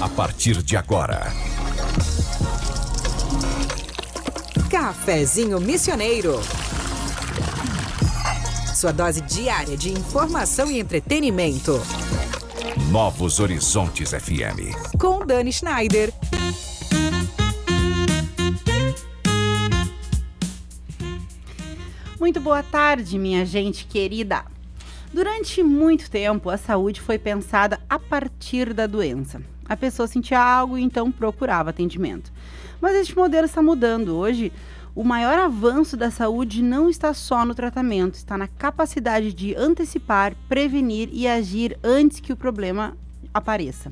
A partir de agora, Cafezinho Missioneiro. Sua dose diária de informação e entretenimento. Novos Horizontes FM. Com Dani Schneider. Muito boa tarde, minha gente querida. Durante muito tempo, a saúde foi pensada a partir da doença. A pessoa sentia algo e então procurava atendimento. Mas este modelo está mudando. Hoje, o maior avanço da saúde não está só no tratamento, está na capacidade de antecipar, prevenir e agir antes que o problema apareça.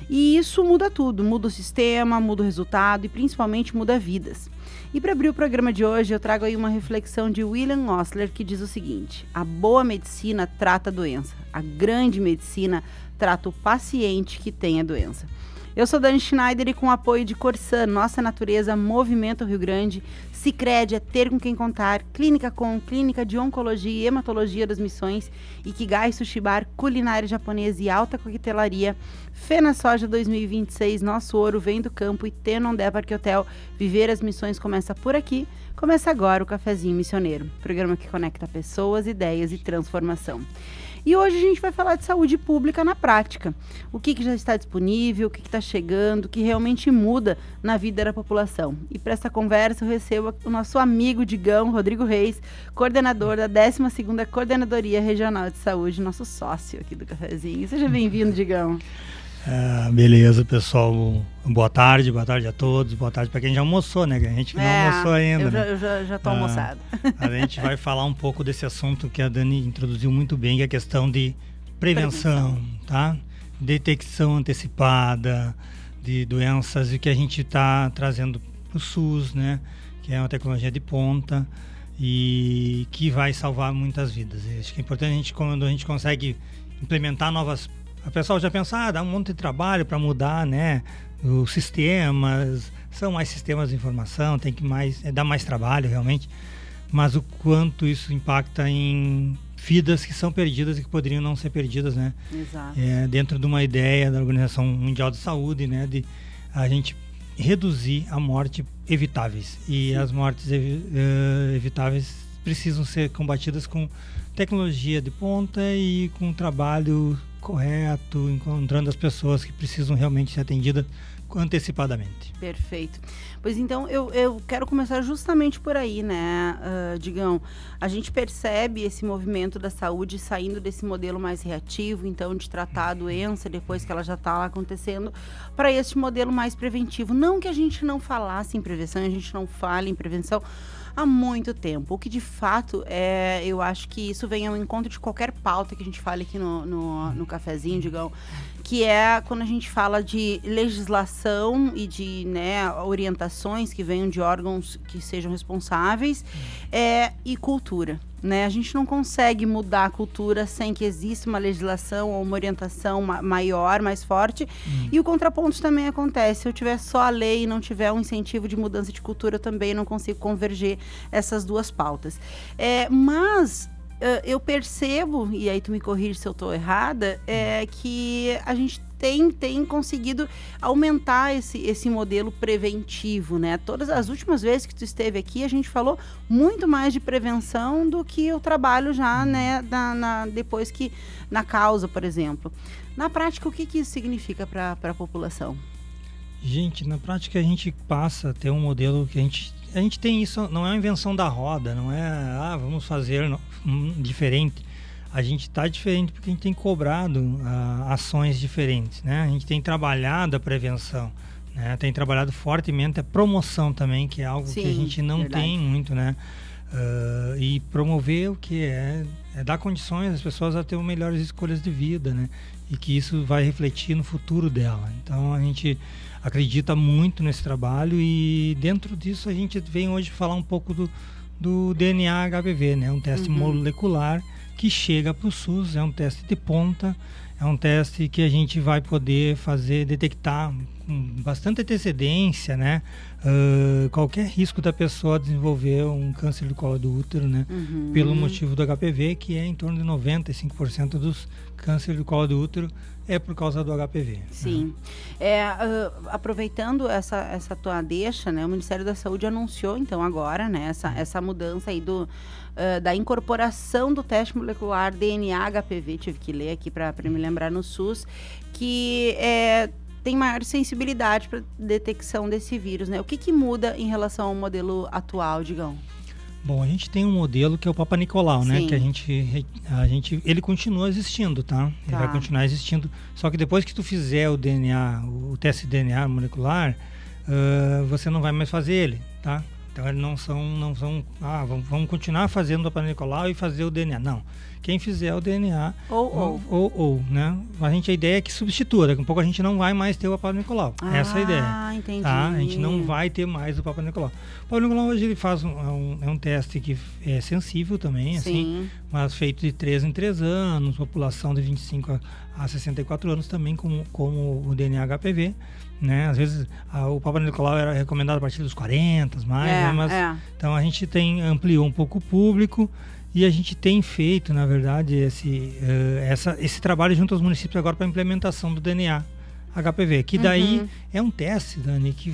E isso muda tudo, muda o sistema, muda o resultado e principalmente muda vidas. E para abrir o programa de hoje, eu trago aí uma reflexão de William Osler, que diz o seguinte: a boa medicina trata a doença, a grande medicina trata o paciente que tem a doença. Eu sou Dani Schneider e com o apoio de Corsan, Nossa Natureza, Movimento Rio Grande, Sicredi, é ter com quem contar, Clínica Com, Clínica de Oncologia e Hematologia das Missões, Ikigai Sushi Bar, Culinária Japonesa e Alta Coquetelaria, Fena Soja 2026, Nosso Ouro vem do campo e Tenondé Parque Hotel. Viver as missões começa por aqui. Começa agora o Cafezinho Missioneiro, programa que conecta pessoas, ideias e transformação. E hoje a gente vai falar de saúde pública na prática. O que já está disponível, o que está chegando, o que realmente muda na vida da população. E para essa conversa eu recebo o nosso amigo Digão, Rodrigo Reis, coordenador da 12ª Coordenadoria Regional de Saúde, nosso sócio aqui do Cafezinho. Seja bem-vindo, Digão. Beleza, pessoal. Boa tarde a todos. Boa tarde para quem já almoçou, né? A gente que não almoçou ainda. Eu já tô almoçado. A gente vai falar um pouco desse assunto que a Dani introduziu muito bem, que é a questão de prevenção, tá? Detecção antecipada de doenças e que a gente está trazendo para o SUS, né? Que é uma tecnologia de ponta e que vai salvar muitas vidas. E acho que é importante quando a gente consegue implementar novas. A pessoa já pensa, dá um monte de trabalho para mudar, né? Os sistemas, são mais sistemas de informação, tem que dar mais trabalho realmente, mas o quanto isso impacta em vidas que são perdidas e que poderiam não ser perdidas, né? Exato. Dentro de uma ideia da Organização Mundial de Saúde, né? De a gente reduzir a morte evitáveis. E as mortes evitáveis precisam ser combatidas com tecnologia de ponta e com trabalho correto, encontrando as pessoas que precisam realmente ser atendidas antecipadamente. Perfeito. Pois então, eu quero começar justamente por aí, né, Digão? A gente percebe esse movimento da saúde saindo desse modelo mais reativo, então, de tratar a doença depois que ela já está lá acontecendo, para este modelo mais preventivo. Não que a gente não falasse em prevenção, a gente não fale em prevenção há muito tempo. O que de fato eu acho que isso vem ao encontro de qualquer pauta que a gente fale aqui no Cafezinho, Digão, que é quando a gente fala de legislação e de, né, orientações que venham de órgãos que sejam responsáveis e cultura. Né? A gente não consegue mudar a cultura sem que exista uma legislação ou uma orientação maior, mais forte. E o contraponto também acontece. Se eu tiver só a lei e não tiver um incentivo de mudança de cultura, eu também não consigo converger essas duas pautas. Mas eu percebo, e aí tu me corrige se eu estou errada, que a gente tem conseguido aumentar esse modelo preventivo, né? Todas as últimas vezes que tu esteve aqui, a gente falou muito mais de prevenção do que o trabalho já, né, depois que na causa, por exemplo. Na prática, o que isso significa para a população? Gente, na prática a gente passa a ter um modelo que a gente tem isso, não é uma invenção da roda, não é, vamos fazer diferente. A gente está diferente porque a gente tem cobrado ações diferentes, né? A gente tem trabalhado a prevenção, né? Tem trabalhado fortemente a promoção também, que é algo que a gente não tem muito, né? E promover o que é dar condições às pessoas a ter melhores escolhas de vida, né? E que isso vai refletir no futuro dela. Então a gente acredita muito nesse trabalho e dentro disso a gente vem hoje falar um pouco do DNA HPV, né? Um teste molecular que chega para o SUS, é um teste de ponta, é um teste que a gente vai poder detectar com bastante antecedência, né? Qualquer risco da pessoa desenvolver um câncer do colo do útero, né? Pelo motivo do HPV, que é em torno de 95% dos cânceres do colo do útero é por causa do HPV. Sim. Aproveitando essa tua deixa, né? O Ministério da Saúde anunciou, então, agora, né? Essa mudança aí da incorporação do teste molecular DNA HPV, tive que ler aqui para me lembrar no SUS, que tem maior sensibilidade para detecção desse vírus, né? O que muda em relação ao modelo atual, Digão? Bom, a gente tem um modelo que é o Papa Nicolau, né? Que ele continua existindo, tá? Ele vai continuar existindo. Só que depois que tu fizer o DNA, o teste de DNA molecular, você não vai mais fazer ele, tá? Então eles não são vamos continuar fazendo o Papa Nicolau e fazer o DNA. Não. Quem fizer o DNA ou, né? A ideia é que substitua. Daqui a pouco a gente não vai mais ter o Papa Nicolau. Essa é a ideia. Entendi. Tá? A gente não vai ter mais o Papa Nicolau. O Papa Nicolau hoje ele faz um teste que é sensível também, assim, mas feito de 3 em 3 anos, população de 25 a 64 anos também, como o DNA HPV. Né? Às vezes o Papa Nicolau era recomendado a partir dos 40, mais, né? Então a gente ampliou um pouco o público. E a gente tem feito, na verdade, esse trabalho junto aos municípios agora para a implementação do DNA HPV. Que daí é um teste, Dani, que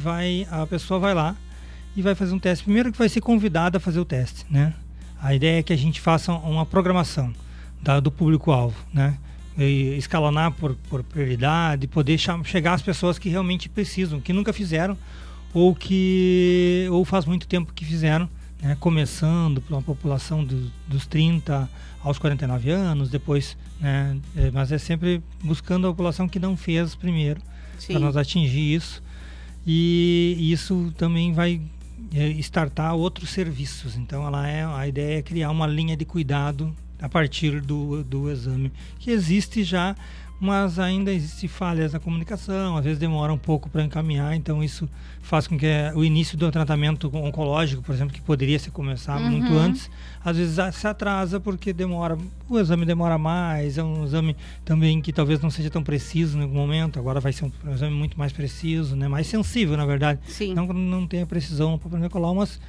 a pessoa vai lá e vai fazer um teste. Primeiro que vai ser convidada a fazer o teste, né? A ideia é que a gente faça uma programação do público-alvo, né? E escalonar por prioridade, poder chegar às pessoas que realmente precisam, que nunca fizeram ou faz muito tempo que fizeram. Começando por uma população dos 30 aos 49 anos, depois, né, mas é sempre buscando a população que não fez primeiro, para nós atingir isso. E isso também vai startar outros serviços. Então, a ideia é criar uma linha de cuidado a partir do exame, que existe já, mas ainda existem falhas na comunicação, às vezes demora um pouco para encaminhar, então isso faz com que o início do tratamento oncológico, por exemplo, que poderia se começar muito antes, às vezes se atrasa porque o exame demora mais, é um exame também que talvez não seja tão preciso no momento, agora vai ser um exame muito mais preciso, né? Mais sensível, na verdade. Sim. Não tem a precisão no Papa Nicolau, mas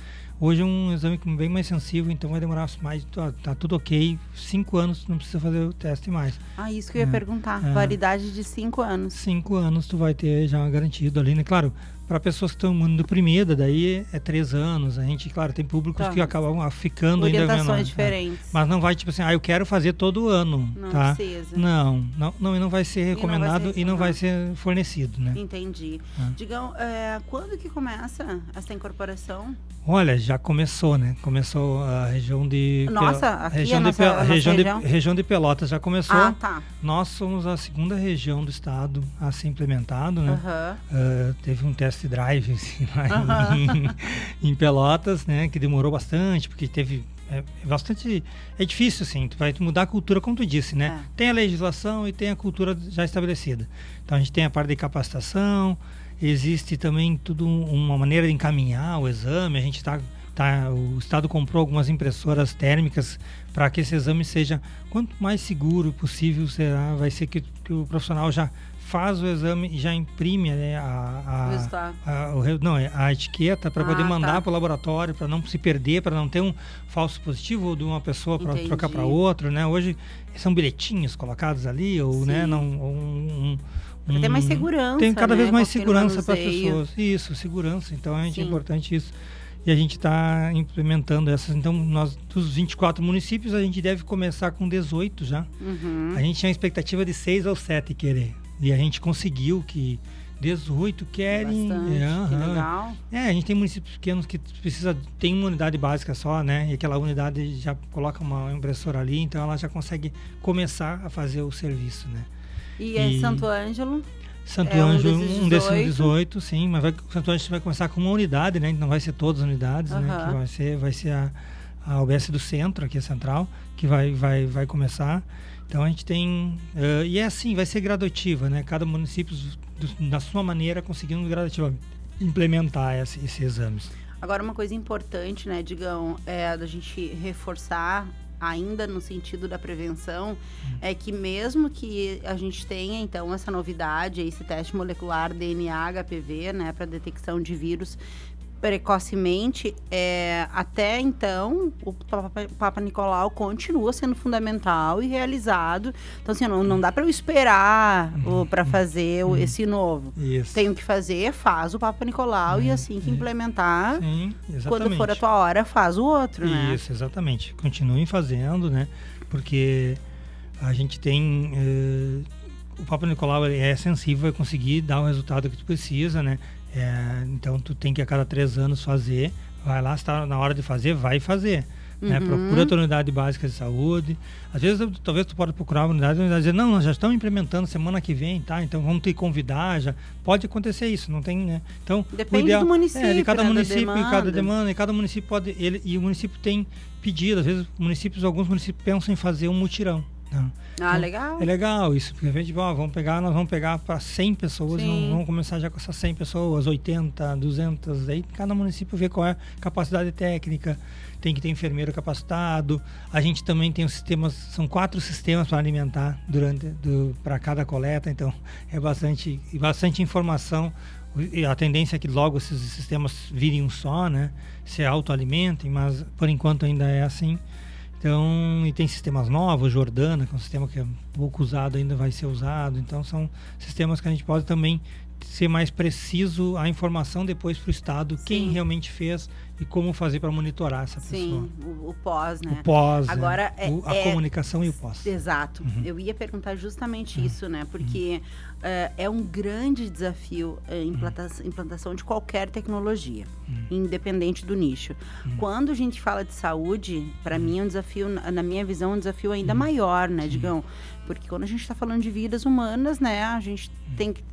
hoje é um exame bem mais sensível, então vai demorar mais, tá tudo ok, 5 anos não precisa fazer o teste mais. Isso que eu ia perguntar, validade de 5 anos. 5 anos tu vai ter já garantido ali, né? Claro, para pessoas que estão imunodeprimida, daí é 3 anos. A gente, claro, tem públicos que acabam ficando ainda menor. Orientações diferentes. Mas não vai, tipo assim, eu quero fazer todo ano, não tá? Precisa. Não vai ser recomendado e não vai ser fornecido, né? Entendi. Digam, quando que começa essa incorporação? Olha, já começou, né? Começou a região de... região de Pelotas já começou. Tá. Nós somos a 2ª região do estado a ser implementado, né? Teve um test drive assim, lá em Pelotas, né? Que demorou bastante, porque teve... É difícil, assim, tu vai mudar a cultura, como tu disse, né? Tem a legislação e tem a cultura já estabelecida. Então a gente tem a parte de capacitação, existe também uma maneira de encaminhar o exame. A gente o Estado comprou algumas impressoras térmicas para que esse exame seja quanto mais seguro possível vai ser que o profissional já faz o exame e já imprime, né, a etiqueta para poder mandar para o laboratório, para não se perder, para não ter um falso positivo ou de uma pessoa para trocar para outra, né? Hoje são bilhetinhos colocados ali, ou né, para ter mais segurança. Tem cada vez mais segurança para as pessoas. Isso, segurança. Então é importante isso. E a gente está implementando essas. Então, nós, dos 24 municípios, a gente deve começar com 18 já. A gente tinha a expectativa de 6 ou 7 querer. E a gente conseguiu que 18 querem. Que legal. A gente tem municípios pequenos que tem uma unidade básica só, né? E aquela unidade já coloca uma impressora ali, então ela já consegue começar a fazer o serviço, né? E Santo Ângelo? Santo Ângelo, um desses 18, sim, mas Santo Ângelo vai começar com uma unidade, né? Não vai ser todas as unidades, né? Que vai ser a UBS do centro, aqui a central, que vai começar. Então a gente tem... e é assim, vai ser gradativa, né? Cada município, da sua maneira, conseguindo gradativamente implementar esses exames. Agora, uma coisa importante, né, Digão, é da gente reforçar ainda no sentido da prevenção, é que mesmo que a gente tenha, então, essa novidade, esse teste molecular DNA-HPV, né, para detecção de vírus precocemente, até então, o Papa Nicolau continua sendo fundamental e realizado. Então, assim, não dá para eu esperar para fazer esse novo. Isso. Tenho que fazer, faz o Papa Nicolau e assim que implementar, Sim, quando for a tua hora, faz o outro, né? Isso, exatamente. Continuem fazendo, né? Porque a gente tem... o Papa Nicolau é sensível, vai conseguir dar o resultado que tu precisa, né? Então tu tem que a cada 3 anos fazer, vai lá, se está na hora de fazer, vai fazer, né? Procura a tua unidade básica de saúde. Às vezes talvez tu pode procurar uma unidade e dizer, não, nós já estamos implementando semana que vem, tá? Então vamos te convidar, já pode acontecer isso, não tem, né? Então depende do município, de cada né, município, e cada demanda, e cada município pode, e o município tem pedido, às vezes alguns municípios pensam em fazer um mutirão. Então, legal. É legal isso, porque a gente, nós vamos pegar para 100 pessoas, vamos começar já com essas 100 pessoas, 80, 200, aí cada município vê qual é a capacidade técnica, tem que ter enfermeiro capacitado. A gente também tem os sistemas, são 4 sistemas para alimentar para cada coleta, então é bastante informação. E a tendência é que logo esses sistemas virem um só, né? Se autoalimentem, mas por enquanto ainda é assim. Então, e tem sistemas novos, Jordana, que é um sistema que é pouco usado, ainda vai ser usado. Então, são sistemas que a gente pode também ser mais preciso a informação depois para o Estado, quem realmente fez e como fazer para monitorar essa pessoa. Sim, o pós, né? O pós, agora, a comunicação e o pós. Exato. Eu ia perguntar justamente isso, né? Porque é um grande desafio a implantação de qualquer tecnologia, independente do nicho. Quando a gente fala de saúde, para mim é um desafio, na minha visão, é um desafio ainda maior, né, Digão? Porque quando a gente está falando de vidas humanas, né, a gente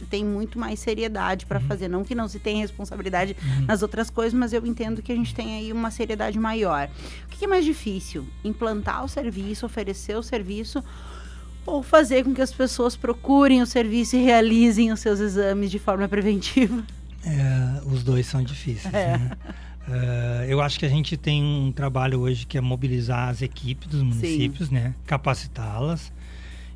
tem muito mais seriedade para fazer. Não que não se tenha responsabilidade nas outras coisas, mas eu entendo que a gente tem aí uma seriedade maior. O que é mais difícil? Implantar o serviço, oferecer o serviço, ou fazer com que as pessoas procurem o serviço e realizem os seus exames de forma preventiva? Os dois são difíceis, né? Eu acho que a gente tem um trabalho hoje que é mobilizar as equipes dos municípios, né? Capacitá-las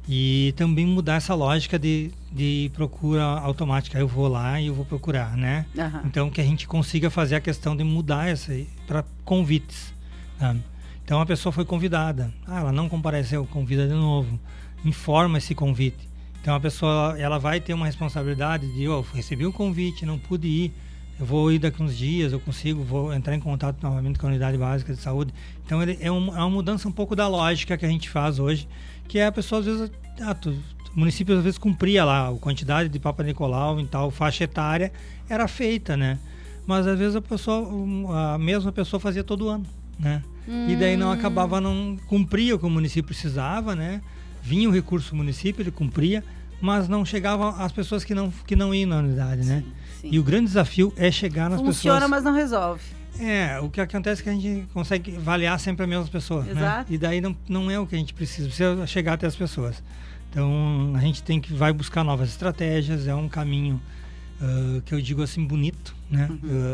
e também mudar essa lógica de procura automática. Eu vou lá e eu vou procurar, né? Então que a gente consiga fazer a questão de mudar essa para convites, né? Então a pessoa foi convidada, ela não compareceu, convida de novo, informa esse convite. Então a pessoa ela vai ter uma responsabilidade de recebi o convite, não pude ir, eu vou ir daqui uns dias, vou entrar em contato novamente com a unidade básica de saúde. Então é uma mudança um pouco da lógica que a gente faz hoje, que é a pessoa às vezes, o município às vezes cumpria lá a quantidade de Papa Nicolau em tal faixa etária, era feita, né? Mas às vezes a mesma pessoa fazia todo ano, né? E daí não cumpria o que o município precisava, né? Vinha o recurso do município, ele cumpria, mas não chegavam as pessoas que não iam na unidade, né? Sim. E o grande desafio é chegar nas pessoas... Funciona, mas não resolve. O que acontece é que a gente consegue avaliar sempre as mesmas pessoas, né? E daí não é o que a gente precisa chegar até as pessoas. Então, a gente vai buscar novas estratégias, é um caminho que eu digo assim, bonito, né?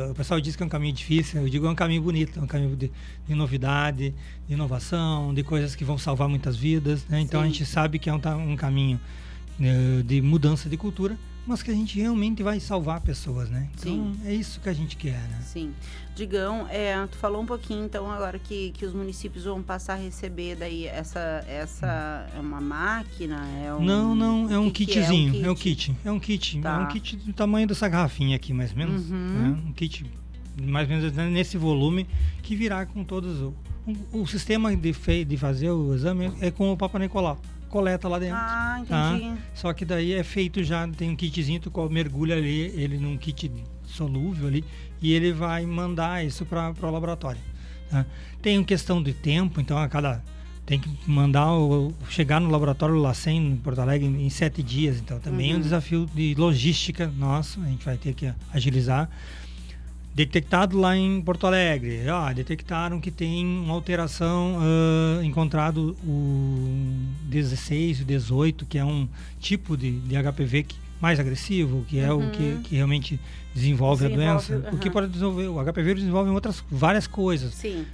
O pessoal diz que é um caminho difícil, eu digo é um caminho bonito, é um caminho de novidade, de inovação, de coisas que vão salvar muitas vidas, né? Então, a gente sabe que é um caminho de mudança de cultura, mas que a gente realmente vai salvar pessoas, né? Então, é isso que a gente quer, né? Sim. Digão, tu falou um pouquinho, então, agora que os municípios vão passar a receber daí essa é uma máquina? Não, é um kitzinho, é um kit do tamanho dessa garrafinha aqui, mais ou menos, né? Um kit mais ou menos nesse volume, que virá com todos o sistema de fazer o exame é com o Papa Nicolau. Coleta lá dentro. Entendi. Só que daí é feito já, tem um kitzinho, tu mergulha ali, ele num kit solúvel ali, e ele vai mandar isso para o laboratório. Tá? Tem questão de tempo, então tem que chegar no laboratório LACEN, em Porto Alegre, em 7 dias. Então também é um desafio de logística nosso, a gente vai ter que agilizar. Detectado lá em Porto Alegre, detectaram que tem uma alteração, encontrado o 16, o 18, que é um tipo de HPV mais agressivo, que é o que realmente desenvolve a doença. O que pode desenvolver, o HPV desenvolve várias coisas. Sim.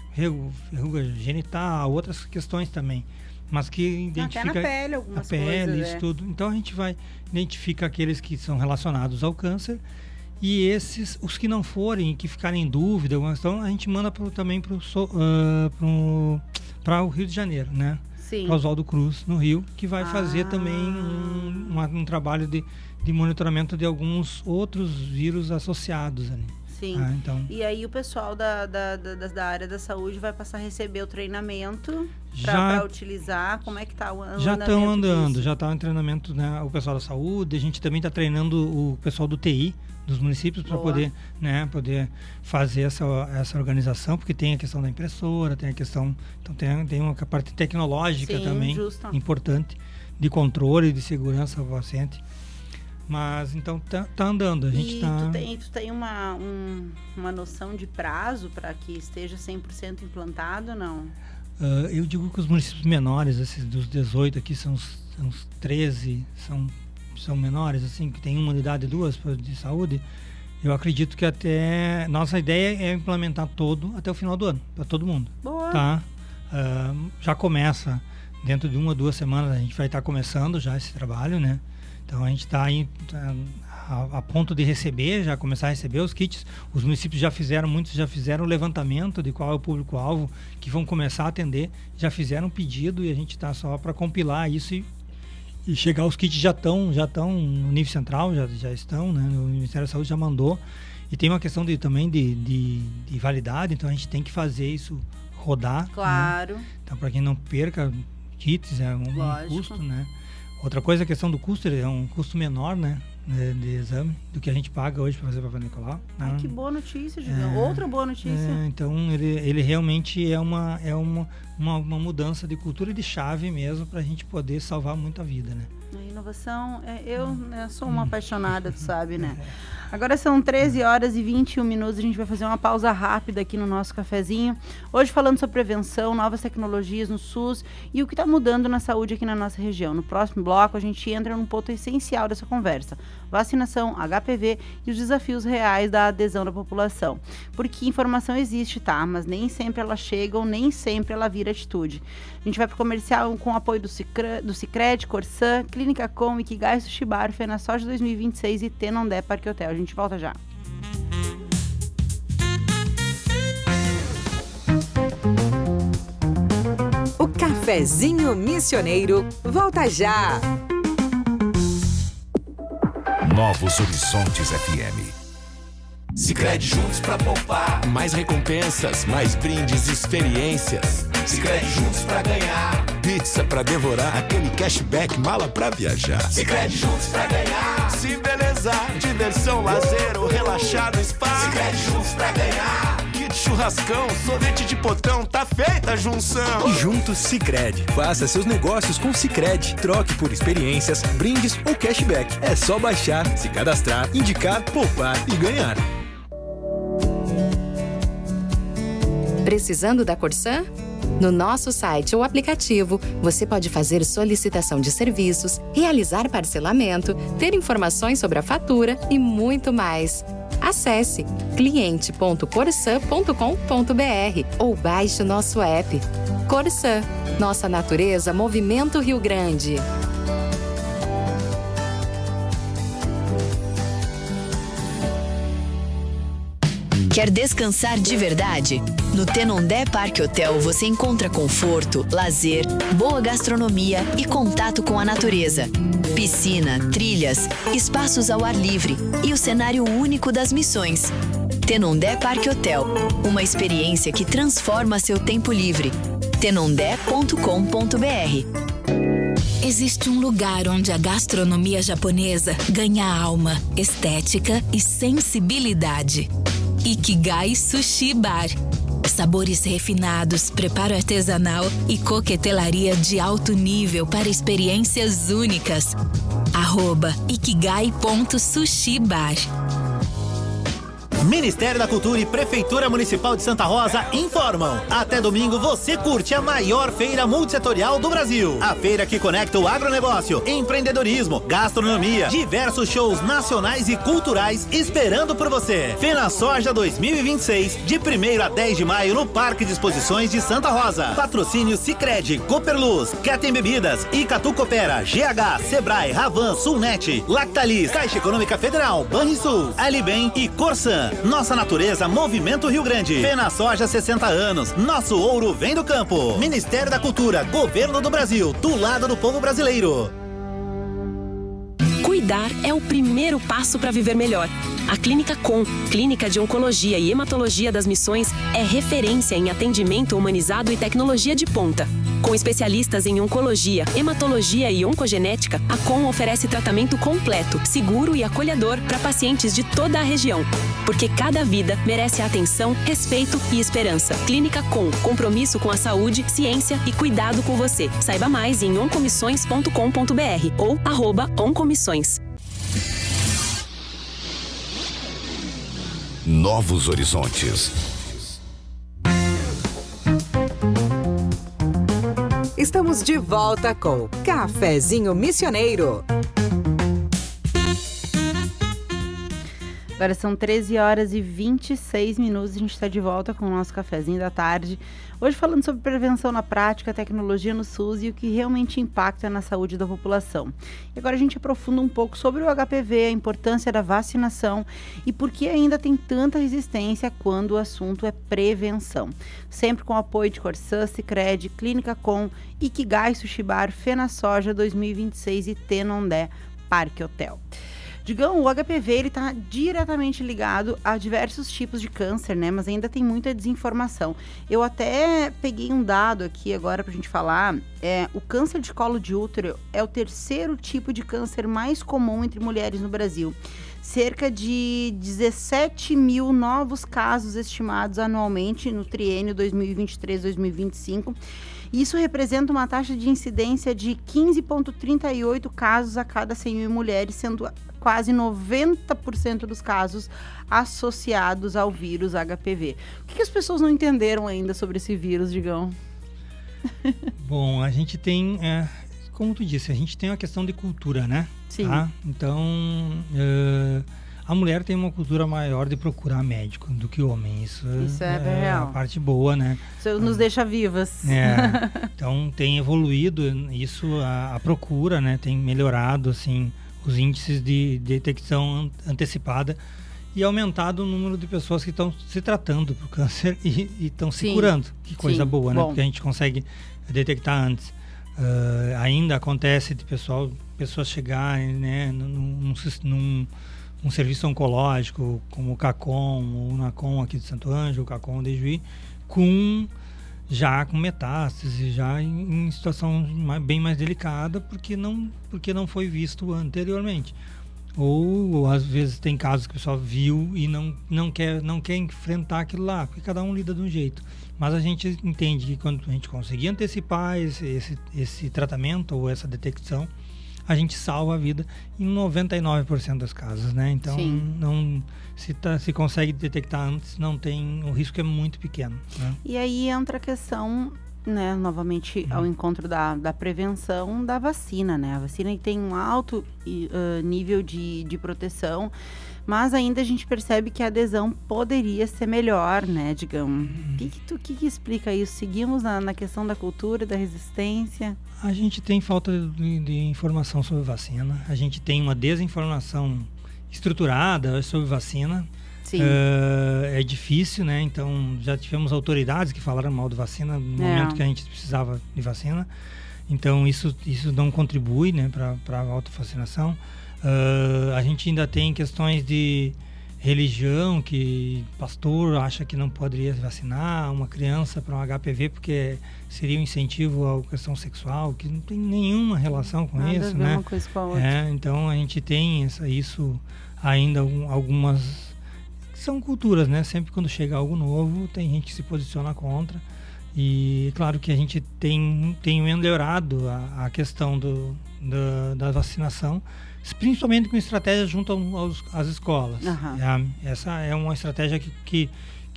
Verruga genital, outras questões também. Mas que identifica até na pele, algumas a pele, coisas, isso tudo. Então a gente identifica aqueles que são relacionados ao câncer e os que não forem, que ficarem em dúvida, então a gente manda também para o Rio de Janeiro, né? Sim. Para Oswaldo Cruz, no Rio, que vai fazer também um trabalho de monitoramento de alguns outros vírus associados ali. Sim. Então, e aí o pessoal da área da saúde vai passar a receber o treinamento para utilizar. Como é que está o andamento? Já estão andando, já está em treinamento, né, o pessoal da saúde. A gente também está treinando o pessoal do TI dos municípios para poder fazer essa organização, porque tem a questão da impressora, tem a questão, então tem uma parte tecnológica também importante de controle e de segurança ao paciente. Mas então tá andando, a gente tá... Tu tem uma noção de prazo para que esteja 100% implantado ou não? Eu digo que os municípios menores, esses dos 18 aqui, são uns 13, são menores, assim, que tem uma unidade e duas de saúde. Eu acredito que nossa ideia é implementar até o final do ano, para todo mundo. Boa! Tá? Já começa, dentro de 1 ou 2 semanas, a gente vai estar começando já esse trabalho, né? Então a gente está aí a ponto de começar a receber os kits. Os municípios muitos já fizeram o levantamento de qual é o público-alvo que vão começar a atender, já fizeram um pedido e a gente está só para compilar isso e chegar. Os kits já estão no nível central, já estão, né? O Ministério da Saúde já mandou. E tem uma questão também de validade, então a gente tem que fazer isso rodar. Claro. Né? Então, para quem não perca kits, é um custo, né? Outra coisa, a questão do custo, é um custo menor, né, de exame, do que a gente paga hoje para fazer Papai Nicolau. Ai, que boa notícia, Julião. Outra boa notícia. Então, ele realmente é uma mudança de cultura e de chave mesmo para a gente poder salvar muita vida, né? A inovação, eu sou uma apaixonada, tu sabe, né? Agora são 13 horas e 21 minutos, a gente vai fazer uma pausa rápida aqui no nosso cafezinho. Hoje falando sobre prevenção, novas tecnologias no SUS e o que está mudando na saúde aqui na nossa região. No próximo bloco a gente entra num ponto essencial dessa conversa. Vacinação, HPV e os desafios reais da adesão da população. Porque informação existe, tá? Mas nem sempre ela chega ou nem sempre ela vira atitude. A gente vai para o comercial com o apoio do Sicredi, Corsã, Clínica Com, Ikigai Sushi Bar, FenaSoja 2026 e Tenondé Parque Hotel. A gente volta já. O Cafezinho Missioneiro volta já. Novos Horizontes FM. Sicredi juntos pra poupar. Mais recompensas, mais brindes, experiências. Sicredi juntos pra ganhar. Pizza pra devorar, aquele cashback, mala pra viajar. Sicredi juntos pra ganhar. Se belezar, diversão, lazer ou relaxar no spa. Sicredi juntos pra ganhar. Kit churrascão, sorvete de potão, tá feita a junção. Juntos Sicredi. Faça seus negócios com Sicredi. Troque por experiências, brindes ou cashback. É só baixar, se cadastrar, indicar, poupar e ganhar. Precisando da Corsã? No nosso site ou aplicativo, você pode fazer solicitação de serviços, realizar parcelamento, ter informações sobre a fatura e muito mais. Acesse cliente.corsã.com.br ou baixe o nosso app. Corsã, nossa natureza, Movimento Rio Grande. Quer descansar de verdade? No Tenondé Parque Hotel você encontra conforto, lazer, boa gastronomia e contato com a natureza. Piscina, trilhas, espaços ao ar livre e o cenário único das missões. Tenondé Parque Hotel, uma experiência que transforma seu tempo livre. tenondé.com.br. Existe um lugar onde a gastronomia japonesa ganha alma, estética e sensibilidade. Ikigai Sushi Bar. Sabores refinados, preparo artesanal e coquetelaria de alto nível para experiências únicas. @ikigai.sushibar. Ministério da Cultura e Prefeitura Municipal de Santa Rosa informam. Até domingo você curte a maior feira multissetorial do Brasil. A feira que conecta o agronegócio, empreendedorismo, gastronomia, diversos shows nacionais e culturais esperando por você. FenaSoja 2026, de 1º a 10 de maio no Parque de Exposições de Santa Rosa. Patrocínio Sicredi, Cooperluz, Ketem Bebidas, Icatu Coopera, GH, Sebrae, Ravan, Sulnet, Lactalis, Caixa Econômica Federal, Banrisul, Alibem e Corsan. Nossa natureza, Movimento Rio Grande. FenaSoja 60 anos. Nosso ouro vem do campo. Ministério da Cultura, Governo do Brasil, do lado do povo brasileiro. Cuidar é o primeiro passo para viver melhor. A Clínica Com, Clínica de Oncologia e Hematologia das Missões, é referência em atendimento humanizado e tecnologia de ponta. Com especialistas em oncologia, hematologia e oncogenética, a Com oferece tratamento completo, seguro e acolhedor para pacientes de toda a região. Porque cada vida merece atenção, respeito e esperança. Clínica Com, compromisso com a saúde, ciência e cuidado com você. Saiba mais em oncomissões.com.br ou @oncomissões. Novos horizontes. Estamos de volta com Cafezinho Missioneiro. Agora são 13 horas e 26 minutos, a gente está de volta com o nosso cafezinho da tarde. Hoje falando sobre prevenção na prática, tecnologia no SUS e o que realmente impacta na saúde da população. E agora a gente aprofunda um pouco sobre o HPV, a importância da vacinação e por que ainda tem tanta resistência quando o assunto é prevenção. Sempre com o apoio de Corsan, Sicredi, Clínica Com, Ikigai Sushi Bar, FenaSoja 2026 e Tenondé Parque Hotel. Digam, o HPV ele está diretamente ligado a diversos tipos de câncer, né? Mas ainda tem muita desinformação. Eu até peguei um dado aqui agora para a gente falar. O câncer de colo de útero é o 3º tipo de câncer mais comum entre mulheres no Brasil. Cerca de 17 mil novos casos estimados anualmente no triênio 2023-2025. Isso representa uma taxa de incidência de 15,38 casos a cada 100 mil mulheres, sendo quase 90% dos casos associados ao vírus HPV. O que as pessoas não entenderam ainda sobre esse vírus, Digão? Bom, a gente tem, como tu disse, a gente tem uma questão de cultura, né? Sim. Tá? Então, a mulher tem uma cultura maior de procurar médico do que o homem. Isso é real. A parte boa, né? Isso nos deixa vivas. Então, tem evoluído isso, a procura, né? Tem melhorado, assim, os índices de detecção antecipada e aumentado o número de pessoas que estão se tratando para o câncer e estão se curando. Que coisa boa, né? Porque a gente consegue detectar antes. Ainda acontece de pessoas chegarem, né, num serviço oncológico, como o CACOM, ou o NACOM aqui de Santo Ângelo, o CACOM de Juí, com metástase, já em situação bem mais delicada, porque não foi visto anteriormente. Ou às vezes tem casos que o pessoal viu e não quer enfrentar aquilo lá, porque cada um lida de um jeito. Mas a gente entende que quando a gente conseguir antecipar esse tratamento ou essa detecção, a gente salva a vida em 99% dos casos, né? Então, se consegue detectar antes, o risco é muito pequeno, né? E aí entra a questão, né, novamente ao encontro da prevenção da vacina, né? A vacina tem um alto nível de proteção, mas ainda a gente percebe que a adesão poderia ser melhor, né, digamos. O que explica isso? Seguimos na questão da cultura, da resistência? A gente tem falta de informação sobre vacina, a gente tem uma desinformação estruturada sobre vacina. Sim. É difícil, né? Então, já tivemos autoridades que falaram mal de vacina no momento que a gente precisava de vacina. Então, isso não contribui, né, para a autovacinação. A gente ainda tem questões de religião, que pastor acha que não poderia vacinar uma criança para um HPV porque seria um incentivo à questão sexual, que não tem nenhuma relação com isso, né? Uma coisa com a outra. Então a gente tem isso ainda algumas são culturas, né? Sempre quando chega algo novo tem gente que se posiciona contra E claro que a gente tem melhorado a questão da vacinação, principalmente com estratégia junto às escolas. Essa é uma estratégia que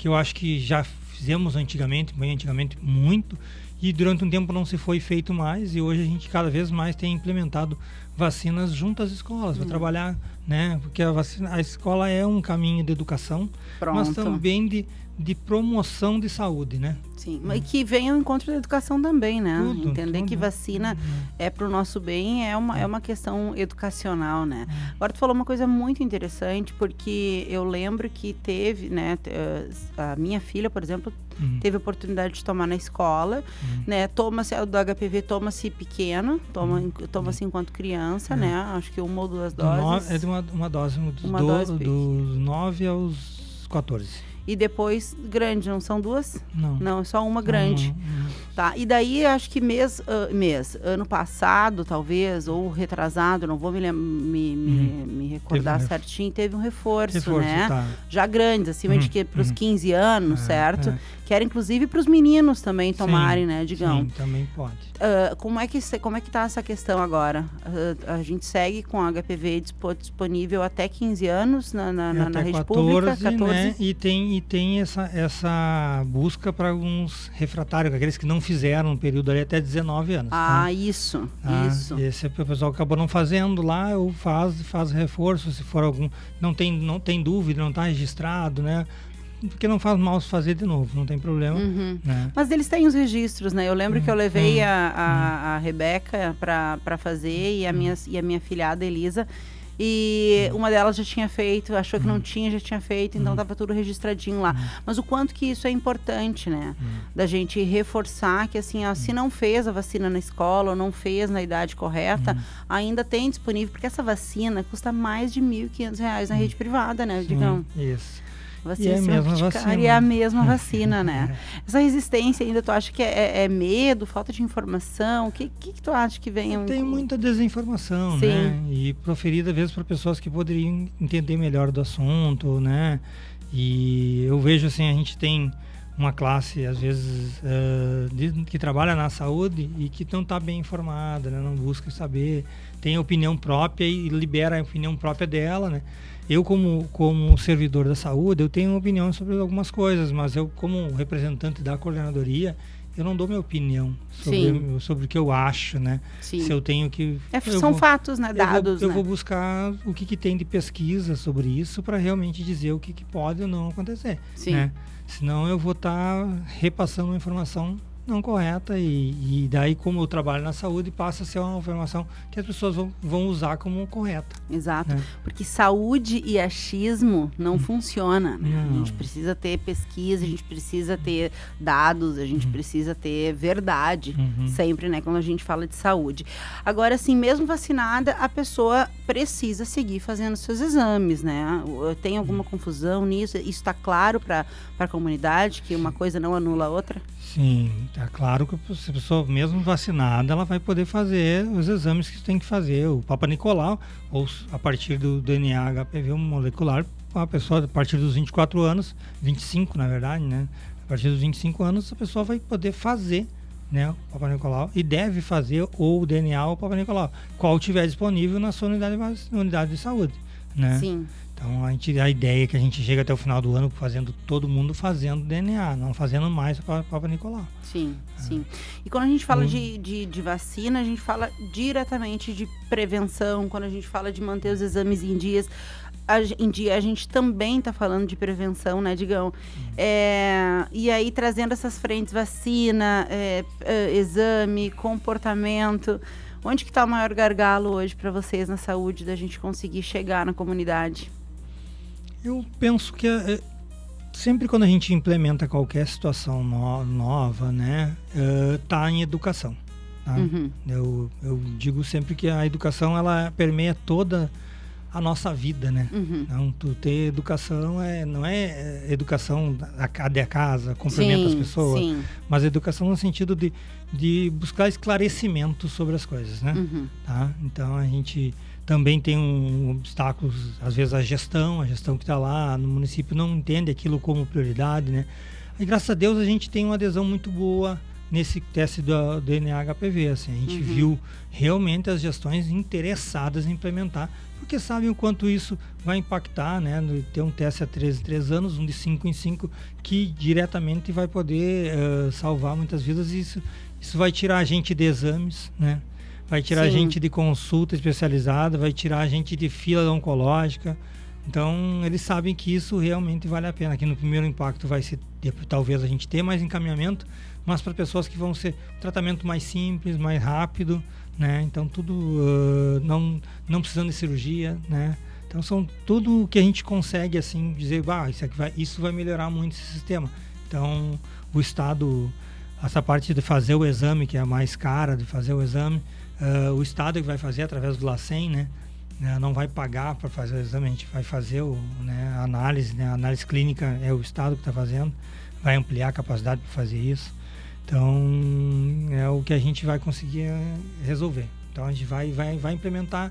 eu acho que já fizemos bem antigamente muito, e durante um tempo não se foi feito mais, e hoje a gente cada vez mais tem implementado vacinas junto às escolas, para trabalhar, né? Porque a escola é um caminho de educação, mas também de promoção de saúde, né? Sim, mas que vem ao encontro da educação também, né? Entender que vacina é para o nosso bem é uma questão educacional, né? Agora tu falou uma coisa muito interessante, porque eu lembro que teve, né? A minha filha, por exemplo, teve a oportunidade de tomar na escola, né? Toma-se, do HPV toma-se pequeno, toma-se enquanto criança, né? Acho que 1 ou 2 doses. É de uma dose, dos 9 aos 14. E depois grande, não são 2? Não, é só uma grande. Tá, e daí acho que ano passado, talvez, ou retrasado, não vou me recordar certinho, teve um reforço, né? Tá. Já grande, acima de que para os 15 anos, certo? Que era inclusive para os meninos também tomarem, né, Digão? Sim, também pode. Como é que tá essa questão agora? A gente segue com a HPV disponível até 15 anos na rede 14, pública? 14, né? E tem essa busca para alguns refratários, aqueles que não fizeram no período ali até 19 anos. Isso. Esse o pessoal acabou não fazendo lá, ou faz reforço, se for algum... Não tem dúvida, não está registrado, né? Porque não faz mal se fazer de novo, não tem problema. Né? Mas eles têm os registros, né? Eu lembro que eu levei a Rebeca para fazer e a minha filhada Elisa. E uma delas já tinha feito, achou que não tinha, já tinha feito, então estava tudo registradinho lá. Mas o quanto que isso é importante, né? Da gente reforçar que, assim, se não fez a vacina na escola ou não fez na idade correta, ainda tem disponível, porque essa vacina custa mais de R$ 1.500 na rede privada, né, Digão? Isso. Vacina e é a mesma vacina, né? Essa resistência ainda, tu acha que é medo, falta de informação? O que tu acha que vem? Tem muita desinformação, né? E proferida, às vezes, para pessoas que poderiam entender melhor do assunto, né? E eu vejo, assim, a gente tem uma classe, às vezes, que trabalha na saúde e que não está bem informada, né? Não busca saber, tem opinião própria e libera a opinião própria dela, né? Eu, como servidor da saúde, eu tenho opinião sobre algumas coisas, mas eu, como representante da coordenadoria, eu não dou minha opinião sobre o que eu acho, né? Se eu tenho que... são fatos, né? Dados, eu vou buscar o que tem de pesquisa sobre isso para realmente dizer o que pode ou não acontecer, né? Senão eu vou estar repassando uma informação não correta e daí, como eu trabalho na saúde, passa a ser uma informação que as pessoas vão usar como correta. Exato, porque saúde e achismo não funciona, né? A gente precisa ter pesquisa, a gente precisa ter dados, a gente precisa ter verdade, sempre, né, quando a gente fala de saúde. Agora, assim, mesmo vacinada, a pessoa precisa seguir fazendo seus exames, né? Tem alguma confusão nisso? Isso está claro para a comunidade, que uma coisa não anula a outra? Sim, tá claro que a pessoa, mesmo vacinada, ela vai poder fazer os exames que tem que fazer, o Papa Nicolau, ou a partir do DNA HPV molecular, a pessoa, a partir dos 24 anos, 25 na verdade, né? A partir dos 25 anos, a pessoa vai poder fazer, né, o Papa Nicolau, e deve fazer ou o DNA ou o Papa Nicolau, qual tiver disponível na sua unidade de saúde, né? Sim. Então a ideia é que a gente chega até o final do ano todo mundo fazendo DNA, não fazendo mais o Papa Nicolau. Sim. E quando a gente fala de vacina, a gente fala diretamente de prevenção. Quando a gente fala de manter os exames em dia, a gente também está falando de prevenção, né, Digão? E aí, trazendo essas frentes, vacina, exame, comportamento... Onde que está o maior gargalo hoje para vocês na saúde, da gente conseguir chegar na comunidade? Eu penso que sempre quando a gente implementa qualquer situação nova, né, tá em educação. Tá? Eu digo sempre que a educação, ela permeia toda a nossa vida, né? Então, tu ter educação não é educação a casa, cumprimenta as pessoas, mas educação no sentido de buscar esclarecimento sobre as coisas, né? Tá? Então, a gente também tem obstáculos, às vezes a gestão que está lá no município não entende aquilo como prioridade, né? E graças a Deus a gente tem uma adesão muito boa nesse teste do DNA HPV. Assim, a gente viu realmente as gestões interessadas em implementar, porque sabem o quanto isso vai impactar, né? Ter um teste a 3 anos, um de 5 em 5, que diretamente vai poder salvar muitas vidas. E isso vai tirar a gente de exames, né? Vai tirar a gente de consulta especializada, vai tirar a gente de fila oncológica. Então, eles sabem que isso realmente vale a pena. Que no primeiro impacto vai ser, talvez a gente ter mais encaminhamento, mas para pessoas que vão ser um tratamento mais simples, mais rápido, né? Então, tudo não precisando de cirurgia, né? Então, são tudo que a gente consegue, assim, dizer, isso vai melhorar muito esse sistema. Então, o Estado, essa parte de fazer o exame, que é a mais cara de fazer o exame, o Estado que vai fazer através do LACEN, né? Não vai pagar para fazer o exame, a gente vai fazer a análise, né? A análise clínica é o Estado que está fazendo, vai ampliar a capacidade para fazer isso. Então, é o que a gente vai conseguir resolver. Então, a gente vai implementar.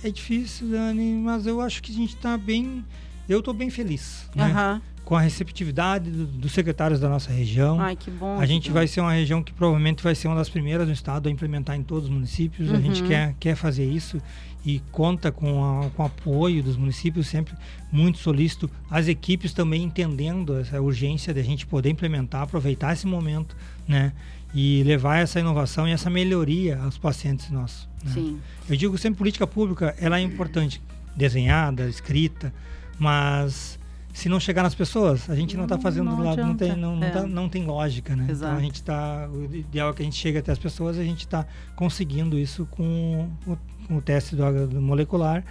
É difícil, Dani, mas eu acho que a gente está bem... Eu estou bem feliz, né? Com a receptividade dos secretários da nossa região. Ai, que bom. A gente vai ser uma região que provavelmente vai ser uma das primeiras no estado a implementar em todos os municípios. A gente quer fazer isso e conta com o apoio dos municípios, sempre muito solícito. As equipes também entendendo essa urgência de a gente poder implementar, aproveitar esse momento, né? E levar essa inovação e essa melhoria aos pacientes nossos, né? Sim. Eu digo sempre, política pública, ela é importante, desenhada, escrita, mas se não chegar nas pessoas, a gente não está fazendo do lado, não tem lógica, né? Exato. Então o ideal é que a gente chegue até as pessoas, a gente está conseguindo isso com o teste do molecular,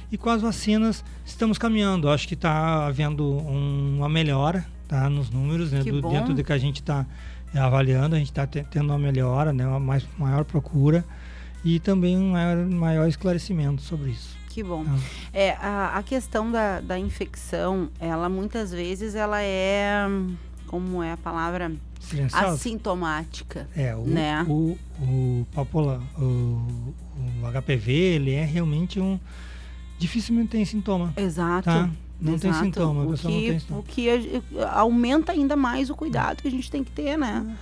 e com as vacinas estamos caminhando. Acho que está havendo uma melhora, tá, nos números, né? Dentro do que a gente está avaliando, a gente está tendo uma melhora, né? Uma maior procura e também um maior esclarecimento sobre isso. Que bom. A questão da infecção, ela muitas vezes ela é, como é a palavra? Silenciosa? Assintomática. Né? O HPV, ele é realmente dificilmente tem sintoma. Exato. Tá? Não tem sintoma, a pessoa não tem sintoma. O que aumenta ainda mais o cuidado que a gente tem que ter, né?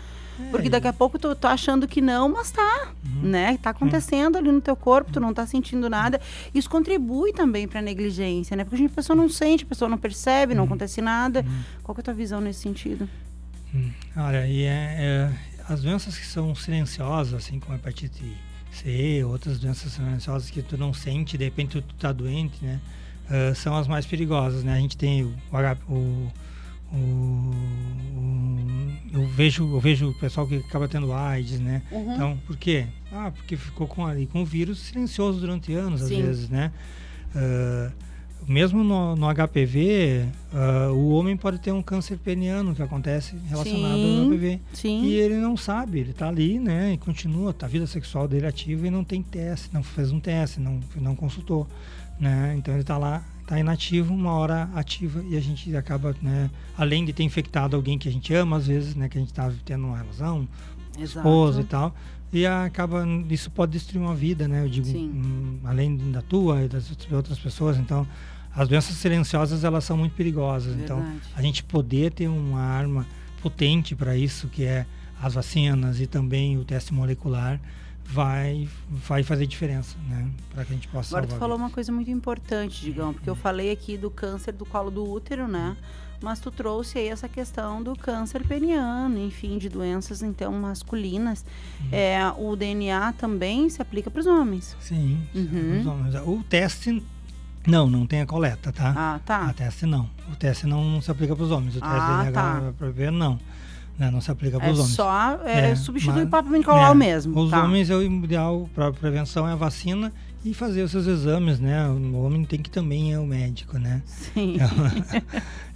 Porque daqui a pouco tu tá achando que não, mas tá, né? Tá acontecendo ali no teu corpo, tu não tá sentindo nada. Isso contribui também pra negligência, né? Porque a pessoa não sente, a pessoa não percebe, não acontece nada. Qual que é a tua visão nesse sentido? Olha, as doenças que são silenciosas, assim como a hepatite C, outras doenças silenciosas que tu não sente, de repente tu tá doente, né? São as mais perigosas, né? A gente tem eu vejo o pessoal que acaba tendo AIDS, né? Então, por quê? Porque ficou com o vírus silencioso durante anos, às vezes, né? Mesmo no HPV, o homem pode ter um câncer peniano que acontece relacionado ao HPV. Sim. E ele não sabe, ele está ali, né? E continua, a vida sexual dele ativa e não tem teste, não fez um teste, não consultou, né? Então ele está lá, está inativo, uma hora ativa, e a gente acaba, né? Além de ter infectado alguém que a gente ama, às vezes, né? Que a gente está tendo uma relação, esposa e tal, e isso pode destruir uma vida, né? Eu digo, além da tua e das outras pessoas. Então, as doenças silenciosas, elas são muito perigosas. Verdade. Então, a gente poder ter uma arma potente para isso, que é as vacinas e também o teste molecular, vai fazer diferença, né? Para que a gente possa salvar. Agora tu falou uma coisa muito importante, Digão, porque eu falei aqui do câncer do colo do útero, né? Mas tu trouxe aí essa questão do câncer peniano, enfim, de doenças, então, masculinas. O DNA também se aplica para os homens? Sim, os homens. O teste, não tem a coleta, tá? Tá. O teste não. O teste não se aplica para os homens. O teste DNA para ver, não se aplica para os homens. Só substitui o Papa Nicolau mesmo. Os homens, o ideal para prevenção é a vacina e fazer os seus exames, né? O homem tem que também o médico, né? Sim.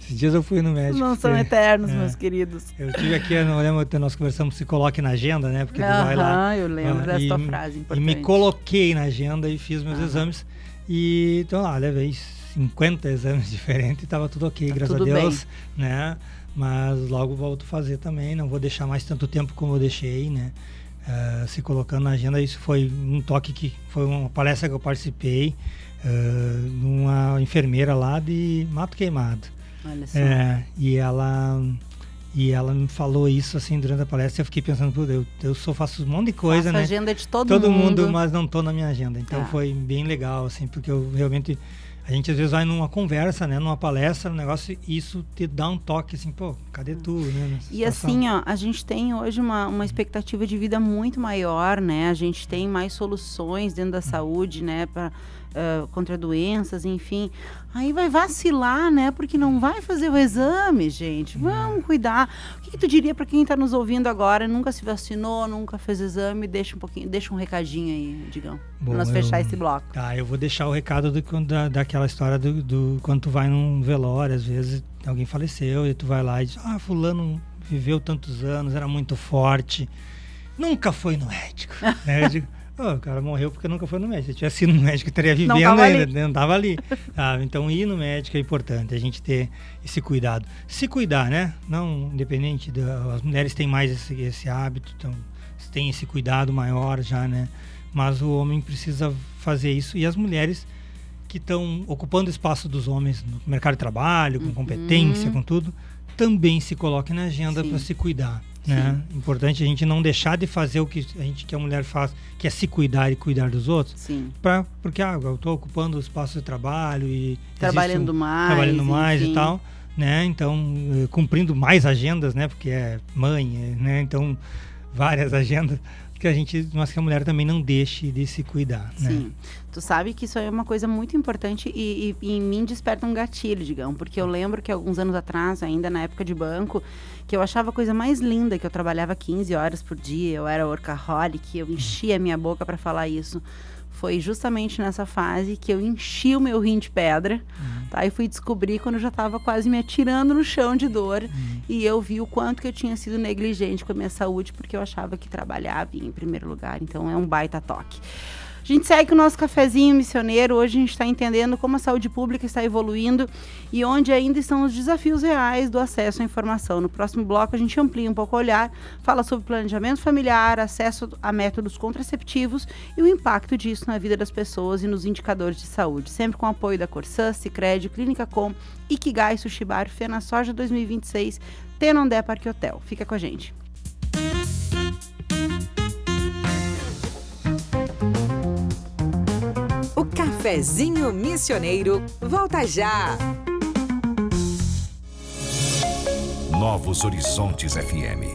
Esses dias eu fui no médico. Não são eternos, meus queridos. Eu tive aqui, não lembro, nós conversamos, se coloque na agenda, né? Porque tu vai lá. Eu lembro dessa tua frase importante. E me coloquei na agenda e fiz meus exames. E então lá, levei 50 exames diferentes e estava tudo ok, graças a Deus, bem, né? Mas logo volto a fazer também, não vou deixar mais tanto tempo como eu deixei, né? Se colocando na agenda. Isso foi um toque que foi uma palestra que eu participei, de uma enfermeira lá de Mato Queimado. Olha só. E E ela me falou isso assim durante a palestra. Eu fiquei pensando, eu faço um monte de coisa, faço né? Agenda de todo mundo, mas não tô na minha agenda. Então foi bem legal, assim, porque eu realmente... A gente às vezes vai numa conversa, né? Numa palestra, um negócio, e isso te dá um toque, assim, pô, cadê tu, né? E assim, ó, a gente tem hoje uma expectativa de vida muito maior, né? A gente tem mais soluções dentro da saúde, né? Contra doenças, enfim. Aí vai vacilar, né? Porque não vai fazer o exame, gente. Vamos cuidar. O que tu diria para quem está nos ouvindo agora, nunca se vacinou, nunca fez exame? Deixa um recadinho aí, Digão, para nós fechar esse bloco. Tá, eu vou deixar o recado daquela história do quando tu vai num velório, às vezes alguém faleceu e tu vai lá e diz, fulano viveu tantos anos, era muito forte, nunca foi no médico. Né? Eu digo, o cara morreu porque nunca foi no médico. Se tivesse ido no médico, estaria vivendo ainda, não estava ali. Então, ir no médico é importante, a gente ter esse cuidado. Se cuidar, né? Não, independente, as mulheres têm mais esse hábito, então, têm esse cuidado maior já, né? Mas o homem precisa fazer isso. E as mulheres que estão ocupando o espaço dos homens no mercado de trabalho, com competência, com tudo, também se coloquem na agenda para se cuidar. Né? Importante a gente não deixar de fazer o que a mulher faz, que é se cuidar e cuidar dos outros. Sim. Porque eu estou ocupando o espaço de trabalho e trabalhando mais e tal, né? Então cumprindo mais agendas, né? Porque é mãe, né? Então várias agendas mas que a mulher também não deixe de se cuidar. Sim. Né? Tu sabe que isso é uma coisa muito importante e em mim desperta um gatilho, digamos, porque eu lembro que alguns anos atrás, ainda na época de banco, que eu achava a coisa mais linda, que eu trabalhava 15 horas por dia, eu era workaholic, eu enchia a minha boca para falar isso. Foi justamente nessa fase que eu enchi o meu rim de pedra, tá? E fui descobrir quando eu já estava quase me atirando no chão de dor. E eu vi o quanto que eu tinha sido negligente com a minha saúde, porque eu achava que trabalhava em primeiro lugar. Então, é um baita toque. A gente segue com o nosso cafezinho missioneiro. Hoje a gente está entendendo como a saúde pública está evoluindo e onde ainda estão os desafios reais do acesso à informação. No próximo bloco a gente amplia um pouco o olhar, fala sobre planejamento familiar, acesso a métodos contraceptivos e o impacto disso na vida das pessoas e nos indicadores de saúde. Sempre com o apoio da Corsã, Sicredi, Clínica Com, Ikigai Sushi Bar, FenaSoja 2026, Tenondé Parque Hotel. Fica com a gente. O Cafezinho Missioneiro volta já. Novos Horizontes FM.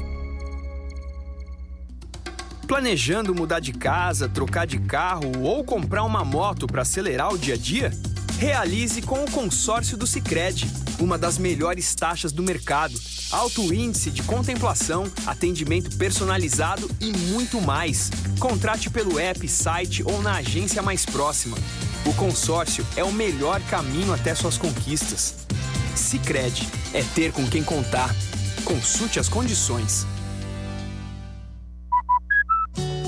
Planejando mudar de casa, trocar de carro ou comprar uma moto para acelerar o dia a dia? Realize com o consórcio do Sicredi, uma das melhores taxas do mercado, alto índice de contemplação, atendimento personalizado e muito mais. Contrate pelo app, site ou na agência mais próxima. O consórcio é o melhor caminho até suas conquistas. Sicredi é ter com quem contar. Consulte as condições.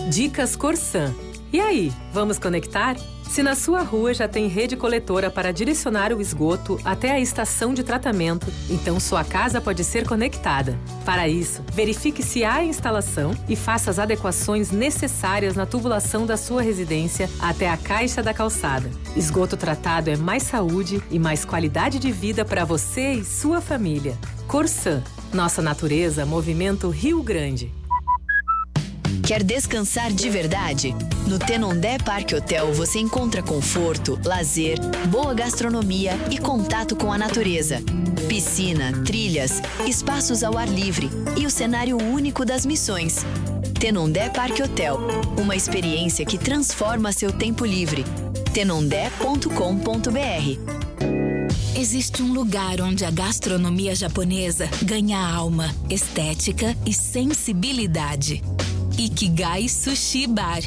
Dicas Corsã. E aí, vamos conectar? Se na sua rua já tem rede coletora para direcionar o esgoto até a estação de tratamento, então sua casa pode ser conectada. Para isso, verifique se há instalação e faça as adequações necessárias na tubulação da sua residência até a caixa da calçada. Esgoto tratado é mais saúde e mais qualidade de vida para você e sua família. Corsã, nossa natureza, movimento Rio Grande. Quer descansar de verdade? No Tenondé Parque Hotel você encontra conforto, lazer, boa gastronomia e contato com a natureza. Piscina, trilhas, espaços ao ar livre e o cenário único das missões. Tenondé Parque Hotel, uma experiência que transforma seu tempo livre. tenondé.com.br. Existe um lugar onde a gastronomia japonesa ganha alma, estética e sensibilidade. Ikigai Sushi Bar.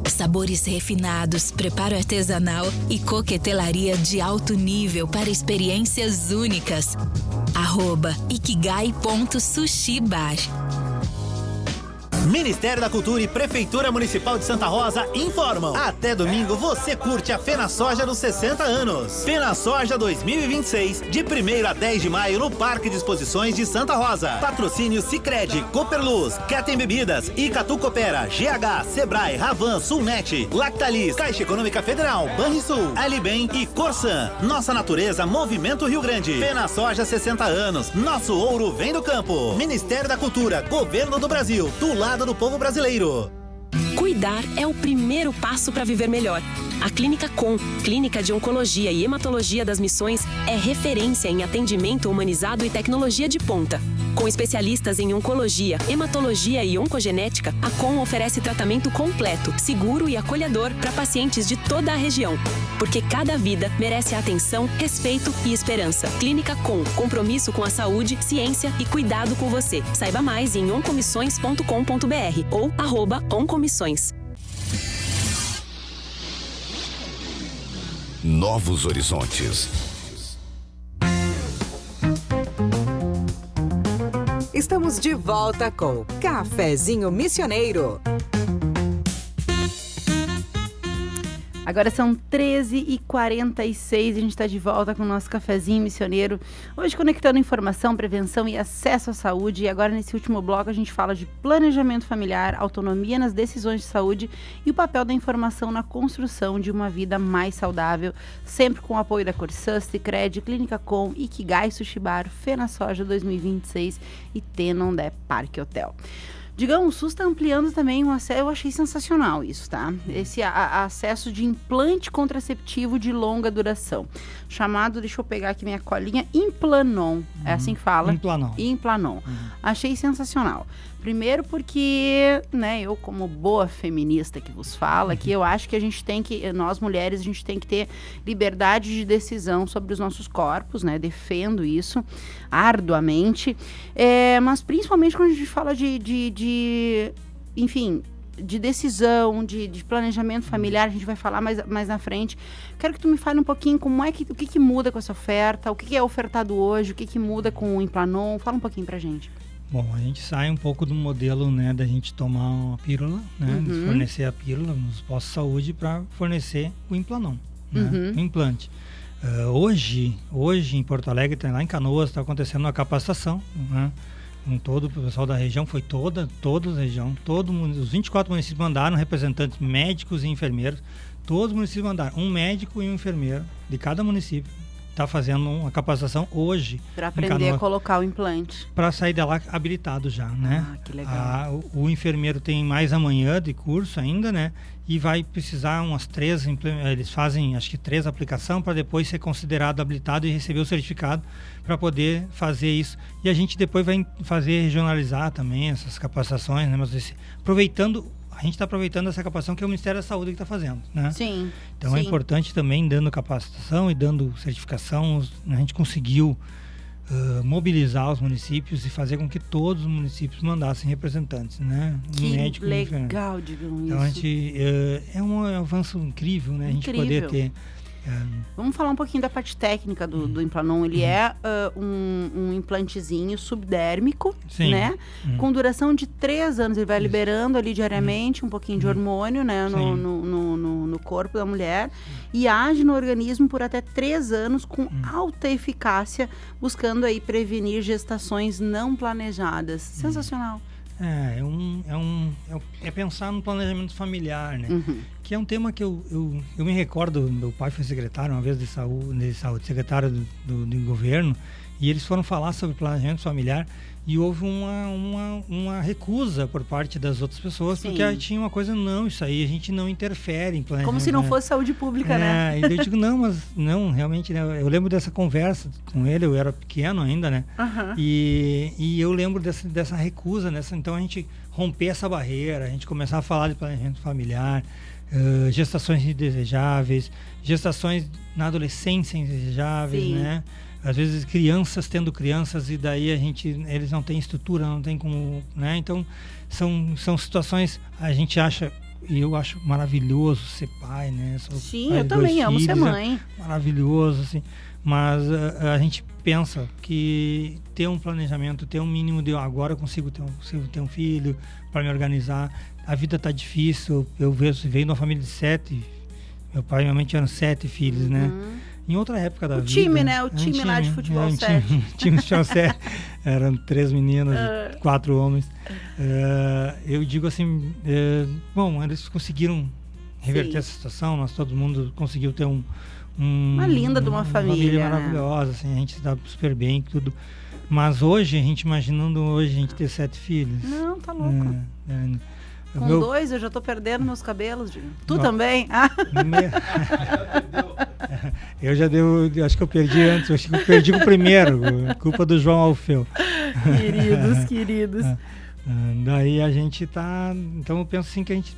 Sabores refinados, preparo artesanal e coquetelaria de alto nível para experiências @ikigai.sushibar. Ministério da Cultura e Prefeitura Municipal de Santa Rosa informam. Até domingo você curte a Fena Soja dos 60 anos. Fena Soja 2026, de 1º a 10 de maio no Parque de Exposições de Santa Rosa. Patrocínio Sicredi, Cooperluz, Ketem Bebidas, Icatu Coopera, GH, Sebrae, Ravan, Sulnet, Lactalis, Caixa Econômica Federal, Banrisul, Alibem e Corsan. Nossa natureza, Movimento Rio Grande. Fena Soja 60 anos. Nosso ouro vem do campo. Ministério da Cultura, Governo do Brasil, do lado do povo brasileiro. Cuidar é o primeiro passo para viver melhor. A Clínica Com, Clínica de Oncologia e Hematologia das Missões, é referência em atendimento humanizado e tecnologia de ponta. Com especialistas em oncologia, hematologia e oncogenética, a Com oferece tratamento completo, seguro e acolhedor para pacientes de toda a região. Porque cada vida merece atenção, respeito e esperança. Clínica Com, compromisso com a saúde, ciência e cuidado com você. Saiba mais em oncomissões.com.br ou @oncomissões. Novos horizontes. Estamos de volta com Cafezinho Missioneiro. Agora são 13h46 e a gente está de volta com o nosso cafezinho missioneiro. Hoje conectando informação, prevenção e acesso à saúde. E agora nesse último bloco a gente fala de planejamento familiar, autonomia nas decisões de saúde e o papel da informação na construção de uma vida mais saudável. Sempre com o apoio da Corsan, Sicredi, Clínica Com, Ikigai Sushi Bar, Fena Soja 2026 e Tenondé Parque Hotel. Digão, o SUS está ampliando também o acesso, eu achei sensacional isso, tá? Esse acesso de implante contraceptivo de longa duração, chamado, deixa eu pegar aqui minha colinha, Implanon, é assim que fala? Implanon. Achei sensacional. Primeiro porque, né, eu como boa feminista que vos fala, que eu acho que a gente tem que, nós mulheres, a gente tem que ter liberdade de decisão sobre os nossos corpos, né, defendo isso arduamente, mas principalmente quando a gente fala enfim, de decisão, de planejamento familiar, a gente vai falar mais na frente. Quero que tu me fale um pouquinho o que muda com essa oferta, o que é ofertado hoje, o que muda com o Implanon, fala um pouquinho pra gente. Bom, a gente sai um pouco do modelo, né, da gente tomar uma pílula, né, de fornecer a pílula nos postos de saúde para fornecer o Implanon, né, o implante. Hoje em Porto Alegre, lá em Canoas, está acontecendo uma capacitação, né, com todo o pessoal da região, foi toda a região, os 24 municípios mandaram representantes médicos e enfermeiros, todos os municípios mandaram um médico e um enfermeiro de cada município. Está fazendo uma capacitação hoje. Para aprender a colocar o implante. Para sair de lá habilitado já, né? Ah, que legal. O enfermeiro tem mais amanhã de curso ainda, né? E vai precisar umas 3, eles fazem acho que 3 aplicações para depois ser considerado habilitado e receber o certificado para poder fazer isso. E a gente depois vai fazer regionalizar também essas capacitações, né? Mas a gente está aproveitando essa capacitação que é o Ministério da Saúde que está fazendo, né? Sim. Então é importante também, dando capacitação e dando certificação, a gente conseguiu mobilizar os municípios e fazer com que todos os municípios mandassem representantes, né? Que médico legal, digamos então, isso. É um avanço incrível, né? Incrível. A gente poder ter... Vamos falar um pouquinho da parte técnica do Implanon. Ele é um implantezinho subdérmico, né? Com duração de 3 anos. Ele vai liberando ali diariamente um pouquinho de hormônio, né? No corpo da mulher. E age no organismo por até 3 anos com alta eficácia, buscando aí prevenir gestações não planejadas. Sensacional. É pensar no planejamento familiar, né? Que é um tema que eu me recordo, meu pai foi secretário uma vez de saúde secretário do governo, e eles foram falar sobre planejamento familiar e houve uma recusa por parte das outras pessoas, porque tinha uma coisa, não, isso aí a gente não interfere em planejamento. Como se não fosse saúde pública, né? E eu digo, não, realmente, né? Eu lembro dessa conversa com ele, eu era pequeno ainda, né? E eu lembro dessa recusa, então a gente romper essa barreira, a gente começar a falar de planejamento familiar, gestações indesejáveis, gestações na adolescência indesejáveis, né? Às vezes crianças tendo crianças e daí eles não têm estrutura, não tem como, né? Então são situações, a gente acha E eu acho maravilhoso ser pai, né? Sim, eu também amo ser mãe. Maravilhoso, assim. Mas a gente pensa que ter um planejamento, ter um mínimo de agora eu consigo ter um filho para me organizar. A vida tá difícil. Eu veio de uma família de 7. Meu pai e minha mãe tinham 7 filhos, né? Em outra época da vida. Time, né? O time lá de futebol 7. Time de futebol 7. Eram 3 meninas e 4 homens. Eu digo assim, bom, eles conseguiram reverter essa situação, todo mundo conseguiu ter uma linda de uma família maravilhosa, assim, a gente se dá super bem, tudo. Mas hoje, a gente imaginando a gente ter 7 filhos. Não, tá louco. Com 2 eu já tô perdendo meus cabelos. Tu também? Eu já acho que eu perdi antes, acho que eu perdi o primeiro, culpa do João Alfeu. Queridos. Daí a gente tá, então eu penso assim que a gente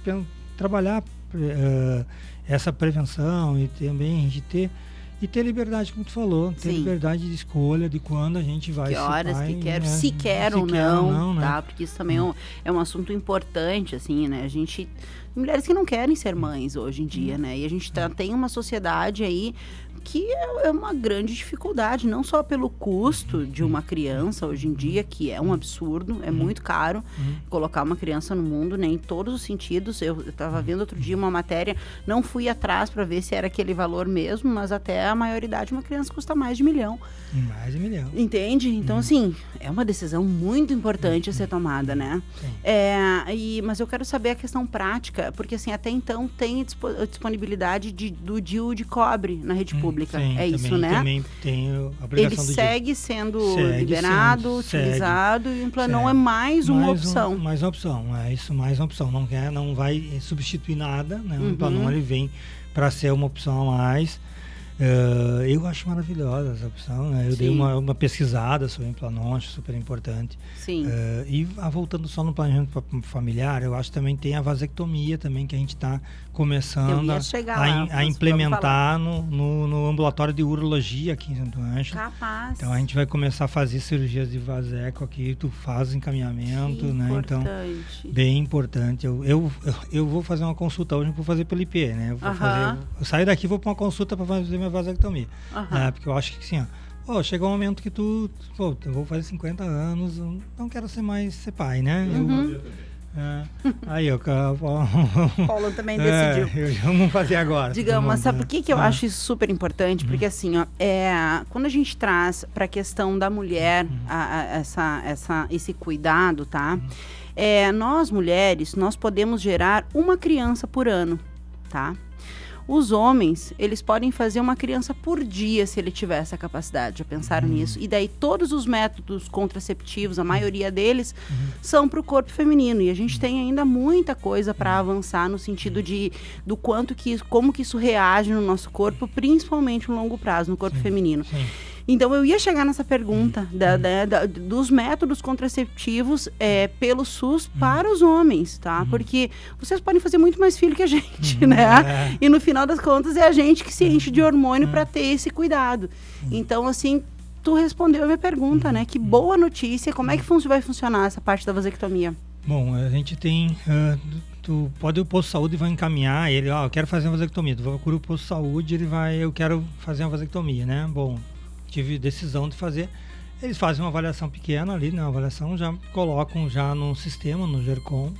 trabalhar essa prevenção e também a gente ter liberdade, como tu falou, ter liberdade de escolha de quando a gente vai que horas pai, que quero, né? se quer ou não, né? tá? Porque isso também é um assunto importante, assim, né? A gente, mulheres que não querem ser mães hoje em dia, né? E a gente tem uma sociedade aí que é uma grande dificuldade, não só pelo custo de uma criança hoje em dia, que é um absurdo, é muito caro colocar uma criança no mundo, né, em todos os sentidos. Eu estava vendo outro dia uma matéria, não fui atrás para ver se era aquele valor mesmo, mas até a maioridade uma criança custa mais de 1 milhão. Mais de 1 milhão. Entende? Então, assim, é uma decisão muito importante a ser tomada, né? Mas eu quero saber a questão prática, porque assim, até então tem disponibilidade do DIU de cobre na rede pública. Sim, isso, né? Também tem a obrigação ele do segue sendo liberado, utilizado, e o Implanon é mais uma opção. Mais uma opção, mais uma opção. Não vai substituir nada, né? O Implanon ele vem para ser uma opção a mais. Eu acho maravilhosa essa opção, né? Eu dei uma pesquisada sobre o Implanon, acho super importante. Sim. E voltando só no planejamento familiar, eu acho que também tem a vasectomia também, que a gente está começando a implementar no ambulatório de urologia aqui em Santo Ângelo. Capaz. Então a gente vai começar a fazer cirurgias de vaseco aqui, tu faz encaminhamento, né? Então, bem importante. Eu vou fazer uma consulta hoje, vou fazer pelo IP, né? Eu saio daqui e vou para uma consulta para fazer minha vasectomia. Porque eu acho que assim, chegou um momento que eu vou fazer 50 anos, não quero ser pai, né? Aí o Paulo também decidiu. Vamos fazer agora. Digamos, mas sabe por que eu acho isso super importante? Porque assim, quando a gente traz para a questão da mulher esse cuidado, tá? Nós mulheres, nós podemos gerar uma criança por ano, tá? Os homens, eles podem fazer uma criança por dia se ele tiver essa capacidade, já pensaram nisso? E daí todos os métodos contraceptivos, a maioria deles, são para o corpo feminino. E a gente tem ainda muita coisa para avançar no sentido do como que isso reage no nosso corpo, principalmente no longo prazo, no corpo feminino. Sim. Então, eu ia chegar nessa pergunta dos métodos contraceptivos pelo SUS para os homens, tá? Porque vocês podem fazer muito mais filho que a gente, né? E no final das contas é a gente que se enche de hormônio para ter esse cuidado. Então, assim, tu respondeu a minha pergunta, né? Que boa notícia. Como é que vai funcionar essa parte da vasectomia? Bom, a gente tem... o posto de saúde vai encaminhar ele, eu quero fazer uma vasectomia. Tu vai procurar o posto de saúde, eu quero fazer uma vasectomia, né? Bom, tive decisão de fazer. Eles fazem uma avaliação pequena ali, né? Uma avaliação, já colocam já no sistema, no GERCOM.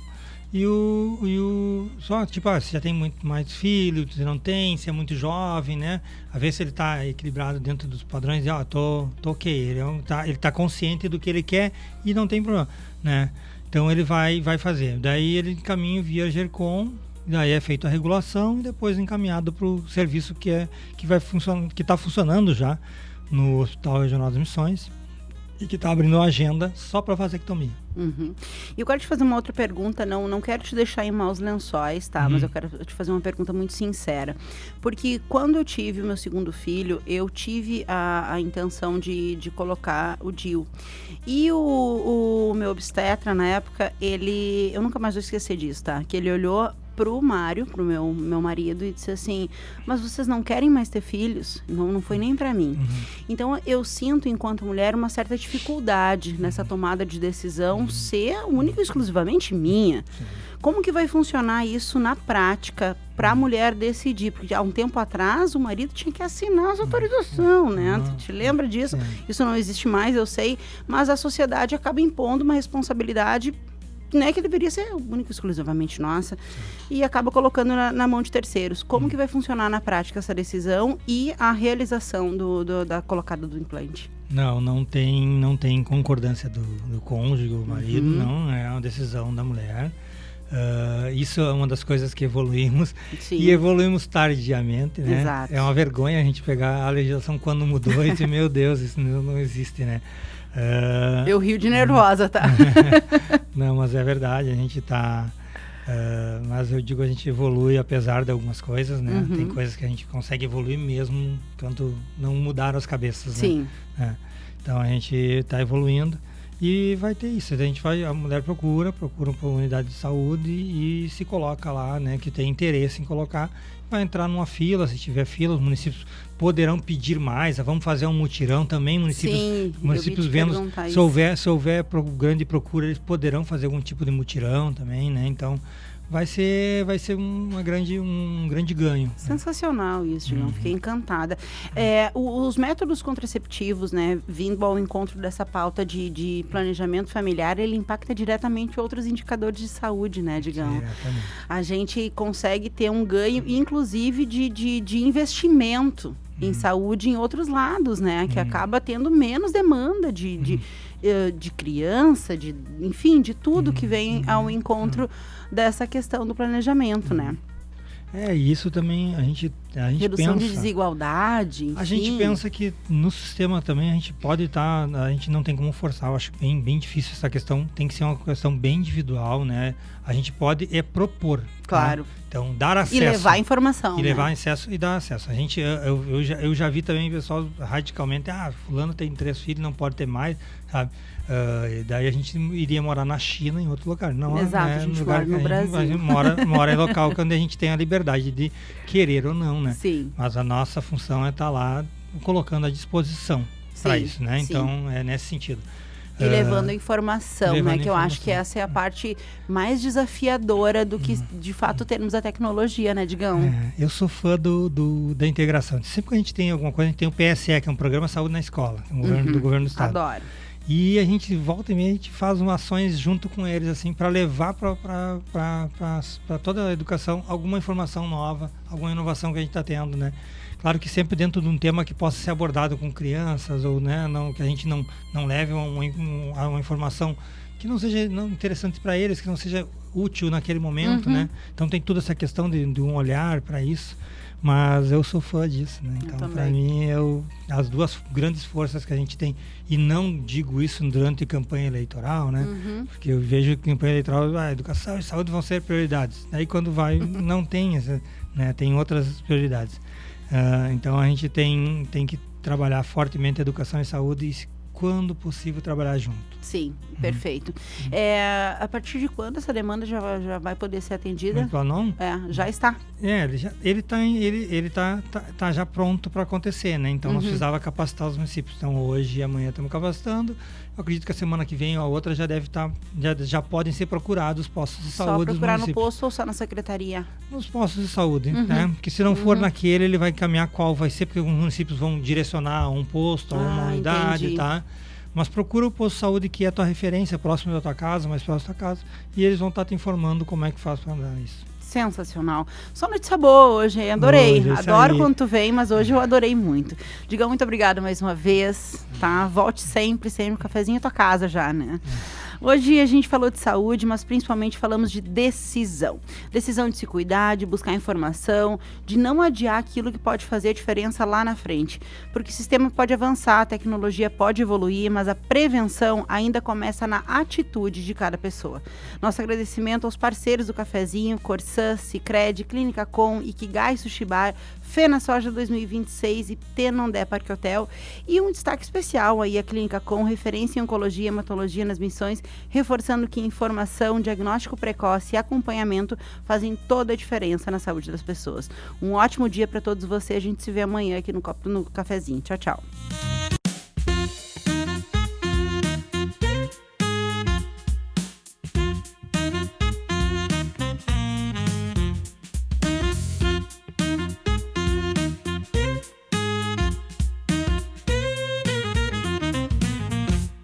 Só, se já tem muito mais filho, se não tem, se é muito jovem, né? A ver se ele está equilibrado dentro dos padrões, tô ok. Ele tá consciente do que ele quer e não tem problema, né? Então ele vai fazer. Daí ele encaminha via GERCOM, daí é feita a regulação e depois encaminhado para o serviço que está funcionando já no Hospital Regional das Missões e que está abrindo a agenda só para vasectomia. E eu quero te fazer uma outra pergunta, não quero te deixar em maus lençóis, tá? Mas eu quero te fazer uma pergunta muito sincera. Porque quando eu tive o meu segundo filho, eu tive a intenção de colocar o DIU. E o meu obstetra, na época, eu nunca mais vou esquecer disso, tá? Que ele olhou pro Mário, pro meu marido, e disse assim, mas vocês não querem mais ter filhos? Não foi nem para mim. Então eu sinto, enquanto mulher, uma certa dificuldade nessa tomada de decisão ser única e exclusivamente minha. Como que vai funcionar isso na prática para a mulher decidir? Porque há um tempo atrás o marido tinha que assinar as autorizações, né? Tu te lembra disso? Isso não existe mais, eu sei, mas a sociedade acaba impondo uma responsabilidade, né, que deveria ser única e exclusivamente nossa, e acaba colocando na mão de terceiros. Como que vai funcionar na prática essa decisão e a realização da colocada do implante? Não tem concordância do cônjuge, do marido, não, é uma decisão da mulher. Isso é uma das coisas que evoluímos. Sim. E evoluímos tardiamente, né? Exato. É uma vergonha a gente pegar a legislação quando mudou e dizer, meu Deus, isso não existe, né? Eu rio de nervosa, tá? Não, mas é verdade, a gente tá... mas eu digo, a gente evolui apesar de algumas coisas, né? Tem coisas que a gente consegue evoluir mesmo quando não mudaram as cabeças, Sim. né? Então a gente está evoluindo. E vai ter isso, a mulher procura uma unidade de saúde e se coloca lá, né, que tem interesse em colocar, vai entrar numa fila, se tiver fila, os municípios poderão pedir mais, vamos fazer um mutirão também, municípios vendo, se houver grande procura, eles poderão fazer algum tipo de mutirão também, né, então vai ser um grande ganho. Sensacional isso, Digão. Fiquei encantada. Os métodos contraceptivos, né, vindo ao encontro dessa pauta de planejamento familiar, ele impacta diretamente outros indicadores de saúde, né, Digão? Diretamente. A gente consegue ter um ganho, inclusive, de investimento em saúde em outros lados, né? Que acaba tendo menos demanda de criança, enfim, de tudo que vem ao encontro dessa questão do planejamento, né? E isso também a gente redução pensa, de desigualdade, enfim. A gente pensa que no sistema também a gente pode a gente não tem como forçar, eu acho bem difícil essa questão, tem que ser uma questão bem individual, né? A gente pode propor. Claro. Tá? Então, dar acesso. E levar informação. E levar acesso e dar acesso. A gente, eu já vi também pessoal radicalmente, fulano tem 3 filhos, não pode ter mais, sabe? Daí a gente iria morar na China, em outro lugar. Não, exato, a gente mora no Brasil. A gente mora em local onde a gente tem a liberdade de querer ou não, né? Sim. Mas a nossa função é estar lá colocando à disposição para isso, né? Então, é nesse sentido. E levando informação, né? Que eu acho que essa é a parte mais desafiadora do que, de fato, termos a tecnologia, né, Digão? Eu sou fã da integração. Sempre que a gente tem alguma coisa, a gente tem o PSE, que é um Programa Saúde na Escola, do governo do Estado. Adoro. E a gente volta e meia, a gente faz umas ações junto com eles, assim, para levar para toda a educação alguma informação nova, alguma inovação que a gente está tendo, né? Claro que sempre dentro de um tema que possa ser abordado com crianças, ou, né, que a gente não leve uma informação que não seja interessante para eles, que não seja útil naquele momento, né? Então tem toda essa questão de um olhar para isso. Mas eu sou fã disso, né? Então, para mim, as duas grandes forças que a gente tem, e não digo isso durante campanha eleitoral, né? Porque eu vejo que campanha eleitoral, educação e saúde vão ser prioridades. Aí quando vai, não tem né? Tem outras prioridades. Então a gente tem que trabalhar fortemente a educação e saúde e, quando possível, trabalhar junto. Sim, perfeito. A partir de quando essa demanda já vai poder ser atendida? Não? Já está. Ele tá já pronto para acontecer, né? Então nós precisava capacitar os municípios. Então hoje e amanhã estamos capacitando. Eu acredito que a semana que vem ou a outra já deve estar, já podem ser procurados os postos de saúde. Só procurar no posto ou só na secretaria? Nos postos de saúde, né? Porque se não for naquele, ele vai encaminhar qual vai ser, porque os municípios vão direcionar a um posto, a uma unidade, entendi. Tá? Mas procura o posto de saúde que é a tua referência, próximo da tua casa, mais próximo da tua casa, e eles vão estar te informando como é que faz para andar isso. Sensacional. Só notícia boa hoje, hein? Adorei. Adoro quando tu vem, mas hoje eu adorei muito. Digão, muito obrigada mais uma vez, tá? Volte sempre, o cafezinho é tua casa já, né? Hoje a gente falou de saúde, mas principalmente falamos de decisão. Decisão de se cuidar, de buscar informação, de não adiar aquilo que pode fazer a diferença lá na frente. Porque o sistema pode avançar, a tecnologia pode evoluir, mas a prevenção ainda começa na atitude de cada pessoa. Nosso agradecimento aos parceiros do Cafezinho, Corsã, Sicredi, Clínica Com, Ikigai Sushi Bar, Fena Soja 2026 e Tenondé Parque Hotel. E um destaque especial aí a Clínica Com, referência em oncologia e hematologia nas Missões, reforçando que informação, diagnóstico precoce e acompanhamento fazem toda a diferença na saúde das pessoas. Um ótimo dia para todos vocês. A gente se vê amanhã aqui no Cafezinho. Tchau, tchau.